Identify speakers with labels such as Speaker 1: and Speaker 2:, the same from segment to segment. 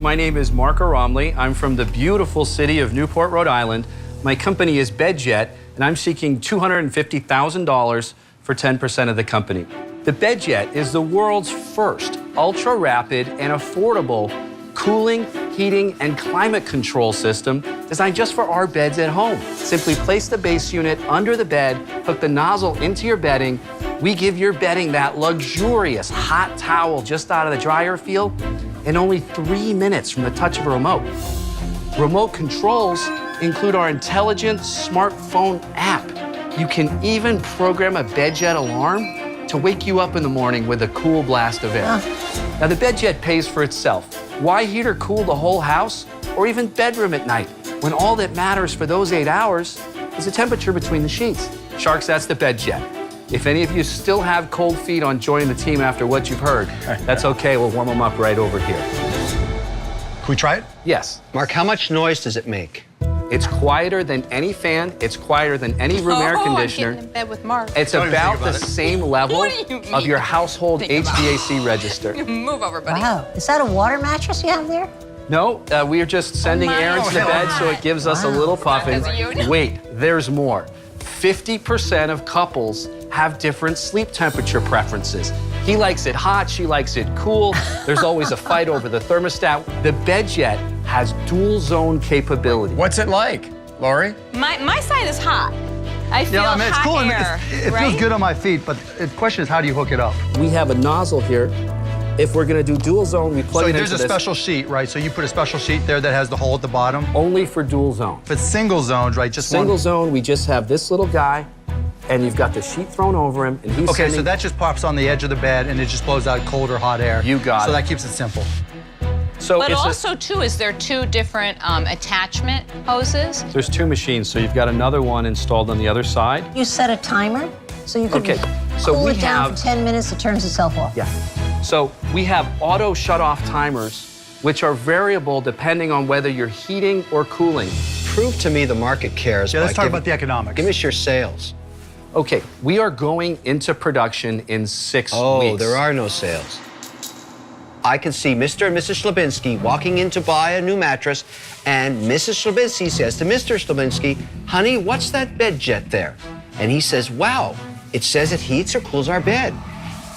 Speaker 1: My name is Mark Aromley. I'm from the beautiful city of Newport, Rhode Island. My company is BedJet, and I'm seeking $250,000 for 10% of the company. The BedJet is the world's first ultra-rapid and affordable cooling, heating, and climate control system designed just for our beds at home. Simply place the base unit under the bed, hook the nozzle into your bedding. We give your bedding that luxurious hot towel just out of the dryer feel in only 3 minutes from the touch of a remote. Remote controls include our intelligent smartphone app. You can even program a BedJet alarm to wake you up in the morning with a cool blast of air. Now, the BedJet pays for itself. Why heat or cool the whole house or even bedroom at night when all that matters for those 8 hours is the temperature between the sheets? Sharks, that's the BedJet. If any of you still have cold feet on joining the team after what you've heard, that's okay. We'll warm them up right over here.
Speaker 2: Can we try it?
Speaker 1: Yes.
Speaker 3: Mark, how much noise does it make?
Speaker 1: It's quieter than any fan. It's quieter than any room air conditioner.
Speaker 4: I'm getting in bed with Mark.
Speaker 1: It's about the same level of your household HVAC register.
Speaker 4: Move over, buddy.
Speaker 5: Wow, is that a water mattress you have there?
Speaker 1: No, we are just sending air into the bed so it gives us a little puffing. Wait, there's more. 50% of couples have different sleep temperature preferences. He likes it hot, she likes it cool. There's always a fight over the thermostat. The BedJet has dual zone capability.
Speaker 2: What's it like, Lori?
Speaker 4: My side is hot. I feel
Speaker 6: Yeah, I mean, it's
Speaker 4: hot
Speaker 6: cool.
Speaker 4: air,
Speaker 6: It
Speaker 4: right?
Speaker 6: feels good on my feet, but the question is, how do you hook it up?
Speaker 1: We have a nozzle here. If we're gonna do dual zone, we plug
Speaker 6: So
Speaker 1: it
Speaker 6: there's
Speaker 1: into
Speaker 6: a
Speaker 1: this.
Speaker 6: special sheet, right? So you put a special sheet there that has the hole at the bottom.
Speaker 1: Only for dual zone.
Speaker 6: If it's single zoned, right, just
Speaker 1: Single
Speaker 6: one.
Speaker 1: zone, we just have this little guy, and you've got the sheet thrown over him, and he's
Speaker 6: Okay,
Speaker 1: sending...
Speaker 6: so that just pops on the edge of the bed, and it just blows out cold or hot air.
Speaker 1: You got
Speaker 6: So
Speaker 1: it.
Speaker 6: that keeps it simple.
Speaker 1: So
Speaker 4: But
Speaker 1: it's
Speaker 4: also, too, is there two different attachment hoses?
Speaker 1: there's two machines, so you've got another one installed on the other side.
Speaker 5: You set a timer, so you can
Speaker 1: Okay, so
Speaker 5: cool
Speaker 1: we
Speaker 5: it down
Speaker 1: have-
Speaker 5: for 10 minutes, it turns itself off.
Speaker 1: Yeah. So we have auto shut-off timers, which are variable depending on whether you're heating or cooling.
Speaker 3: Prove to me the market cares.
Speaker 6: Yeah, let's
Speaker 3: by
Speaker 6: talk
Speaker 3: giving-
Speaker 6: about the economics.
Speaker 3: Give us your sales.
Speaker 1: Okay, we are going into production in 6
Speaker 3: Oh,
Speaker 1: weeks.
Speaker 3: there are no sales. I can see Mr. and Mrs. Slabinski walking in to buy a new mattress, and Mrs. Slabinski says to Mr. Slabinski, "Honey, what's that BedJet there?" And he says, "Wow, it says it heats or cools our bed."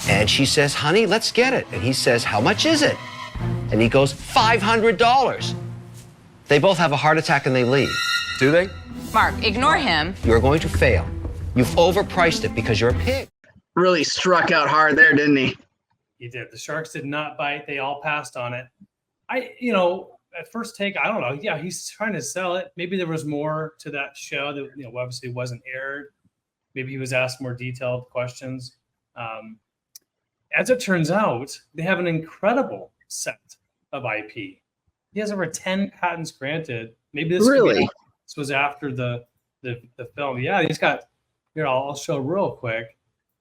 Speaker 3: And she says, "Honey, let's get it." And he says, "How much is it?" And he goes, $500. They both have a heart attack and they leave.
Speaker 1: Do they?
Speaker 4: Mark, ignore him.
Speaker 3: You're going to fail. You've overpriced it because you're a pig.
Speaker 7: Really struck out hard there, didn't he?
Speaker 8: He did. The Sharks did not bite. They all passed on it. At first take, I don't know. Yeah, he's trying to sell it. Maybe there was more to that show that, obviously wasn't aired. Maybe he was asked more detailed questions. As it turns out, they have an incredible set of IP. He has over 10 patents granted. Maybe this this was after the film. Yeah, he's got. Here, I'll show real quick.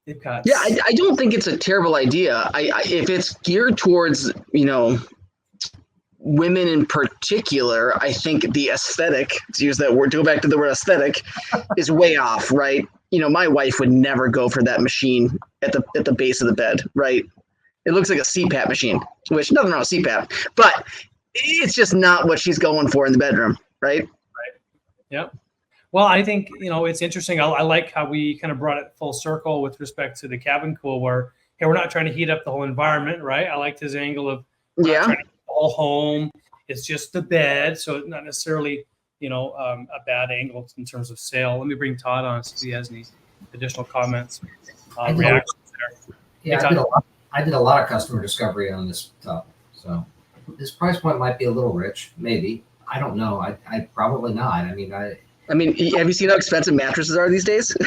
Speaker 8: They've got.
Speaker 7: Yeah, I don't think it's a terrible idea. If it's geared towards, women in particular, I think the aesthetic, to use that word, to go back to the word aesthetic, is way off, right? My wife would never go for that machine at the base of the bed, right? It looks like a CPAP machine, which nothing wrong with CPAP, but it's just not what she's going for in the bedroom, right?
Speaker 8: Right. Yep. Well, I think, it's interesting. I like how we kind of brought it full circle with respect to the cabin cool where, hey, we're not trying to heat up the whole environment, right? I liked his angle of we're not trying to heat the whole home. It's just the bed. So it's not necessarily, a bad angle in terms of sale. Let me bring Todd on, see if he has any additional comments, reactions there.
Speaker 9: Yeah, I did a lot of customer discovery on this topic. So this price point might be a little rich, maybe. I don't know. I probably not. I mean,
Speaker 7: have you seen how expensive mattresses are these days?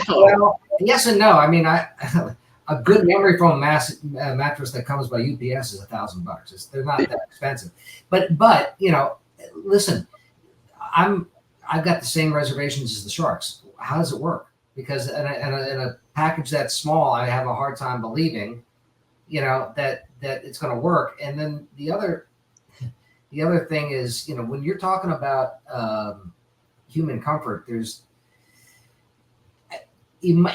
Speaker 9: Well, yes and no. I mean, a good memory foam mattress that comes by UPS is $1,000. They're not that expensive. But listen, I've got the same reservations as the Sharks. How does it work? Because in a package that small, I have a hard time believing, that it's going to work. And then the other thing is, when you're talking about human comfort,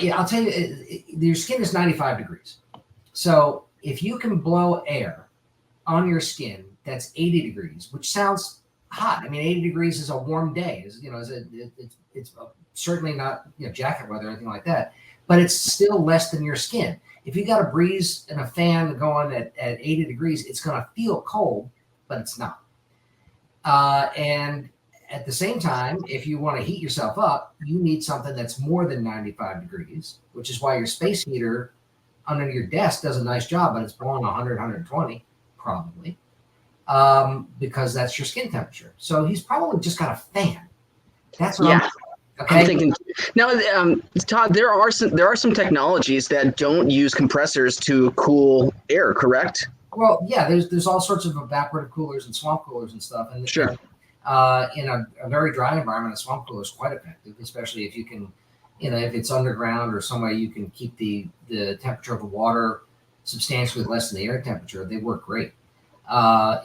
Speaker 9: I'll tell you, your skin is 95 degrees. So if you can blow air on your skin that's 80 degrees, which sounds hot. I mean, 80 degrees is a warm day. It's certainly not jacket weather or anything like that, but it's still less than your skin. If you got a breeze and a fan going at 80 degrees, it's going to feel cold, but it's not. And at the same time, if you want to heat yourself up, you need something that's more than 95 degrees, which is why your space heater under your desk does a nice job, but it's blowing 100, 120 probably, because that's your skin temperature. So he's probably just got a fan. That's what
Speaker 7: I'm thinking now, Todd. There are some technologies that don't use compressors to cool air, correct?
Speaker 9: Well, yeah. There's all sorts of evaporative coolers and swamp coolers and stuff. And
Speaker 7: sure,
Speaker 9: in a very dry environment, a swamp cooler is quite effective, especially if you can, if it's underground or somewhere you can keep the temperature of the water substantially less than the air temperature. They work great.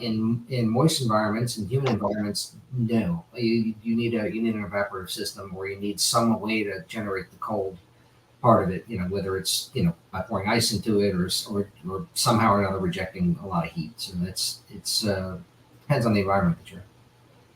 Speaker 9: In moist environments and humid environments, no. You need an evaporative system, or you need some way to generate the cold part of it. Whether it's by pouring ice into it or somehow or another rejecting a lot of heat. So it's depends on the environment that you're in.